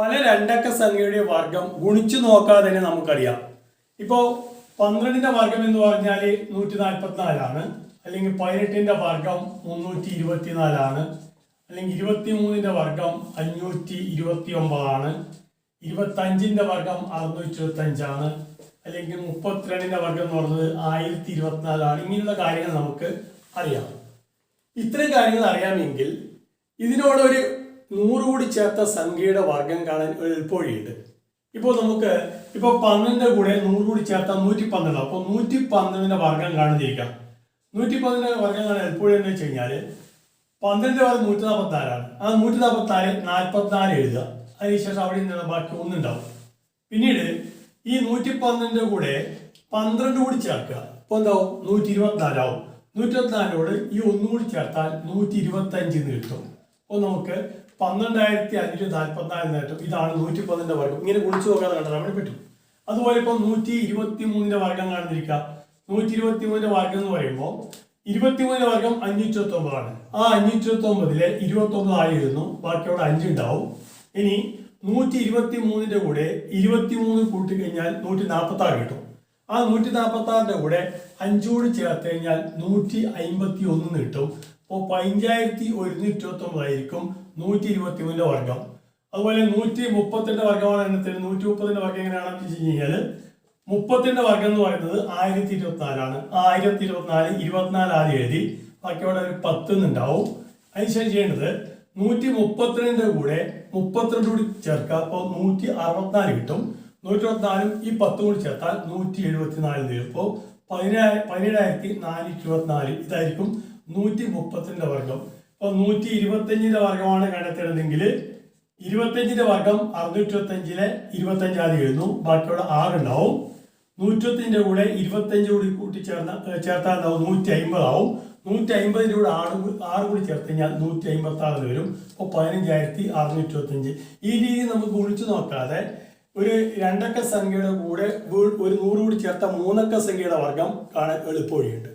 പല രണ്ടക്ക സംഖ്യയുടെ വർഗം ഗുണിച്ചു നോക്കാതെ തന്നെ നമുക്കറിയാം. ഇപ്പോൾ 12ന്റെ വർഗം എന്ന് പറഞ്ഞാൽ 144ആണ്, അല്ലെങ്കിൽ 18ന്റെ വർഗം 324ആണ്, അല്ലെങ്കിൽ 23ന്റെ വർഗം 529ആണ്, 25ന്റെ വർഗം 625ആണ്, അല്ലെങ്കിൽ 32ന്റെ വർഗം എന്ന് പറയുന്നത് 1024ആണ്. ഇങ്ങനെയുള്ള കാര്യങ്ങൾ നമുക്ക് അറിയാം. ഇത്രയും കാര്യങ്ങൾ അറിയാമെങ്കിൽ ഇതിനോടൊരു 100 കൂടി ചേർത്ത സംഖ്യയുടെ വർഗം കാണാൻ ഒരു എളുപ്പവഴിയുണ്ട്. ഇപ്പോൾ നമുക്ക് 12ന്റെ കൂടെ 100 കൂടി ചേർത്താൽ 112. അപ്പോൾ 112ന്റെ വർഗം കാണുന്നിരിക്കാം. 112ന്റെ വർഗം കാണാൻ എളുപ്പവഴി എന്ന് വെച്ച് കഴിഞ്ഞാൽ 12ന്റെ വർഗം 144ആണ്. ആ 144 44 എഴുതുക. അതിനുശേഷം അവിടെ നിന്നുള്ള ബാക്കി ഒന്നുണ്ടാവും. പിന്നീട് ഈ 112ന്റെ കൂടെ 12 കൂടി ചേർക്കുക. അപ്പോൾ എന്താവും? 124 ആവും. 124നോട് ഈ 1 കൂടി ചേർത്താൽ 125 കിട്ടും. അപ്പോൾ നമുക്ക് 12,544 കിട്ടും. ഇതാണ് 112ന്റെ വർഗം. ഇങ്ങനെ ഗുണിച്ചു നോക്കാതെ കണ്ടാൽ നമ്മൾ പറ്റും. അതുപോലെ ഇപ്പോൾ 123ന്റെ വർഗം കാണുന്നിരിക്കുക. 123ന്റെ വർഗം എന്ന് പറയുമ്പോൾ 23ന്റെ വർഗം 529ആണ്. ആ 529ലെ 29 ആയി എഴുതുന്നു. ബാക്കി അവിടെ 5 ഉണ്ടാവും. ഇനി 123ന്റെ കൂടെ 23 കൂട്ടി കഴിഞ്ഞാൽ 146 കിട്ടും. ആ 146ന്റെ കൂടെ 5 കൂടി ചേർത്ത് കഴിഞ്ഞാൽ 151 കിട്ടും. അപ്പോൾ 15,129 ആയിരിക്കും 123ന്റെ വർഗം. അതുപോലെ 130ന്റെ വർഗമാണ് എണ്ണത്തിന്. 130ന്റെ വർഗം എങ്ങനെയാണെന്ന് വെച്ച് കഴിഞ്ഞാൽ 30ന്റെ വർഗം എന്ന് പറയുന്നത് 1024ആണ്. 1024 24 ആദ്യം എഴുതി, ബാക്കി അവിടെ ഒരു 10 ഉണ്ടാവും. അതിനുശേഷം ചെയ്യേണ്ടത് 132ന്റെ കൂടെ 32 കൂടി ചേർക്കുക. അപ്പോൾ 164 കിട്ടും. 164 ഈ 10 കൂടി ചേർത്താൽ 174 തരും. അപ്പോൾ 17,424 ഇതായിരിക്കും 130ന്റെ വർഗം. അപ്പോൾ 125ന്റെ വർഗമാണ് കണ്ടെത്തേണ്ടതെങ്കിൽ 25ന്റെ വർഗം 625ലെ 25 ആദ്യം എഴുതുന്നു. ബാക്കിയുള്ള 6 ഉണ്ടാവും. 125ന്റെ കൂടെ 25 കൂടി കൂട്ടി ചേർത്താൽ ഉണ്ടാവും 150 ആവും. 150ന്റെ കൂടെ 6 കൂടി ചേർത്ത് കഴിഞ്ഞാൽ 156 വരും. അപ്പോൾ 15,625. ഈ രീതി നമുക്ക് ഗുണിച്ചു നോക്കാതെ ഒരു രണ്ടക്ക സംഖ്യയുടെ കൂടെ ഒരു 100 കൂടി ചേർത്ത 3 അക്ക സംഖ്യയുടെ വർഗം കാണാൻ എളുപ്പവഴിയുണ്ട്.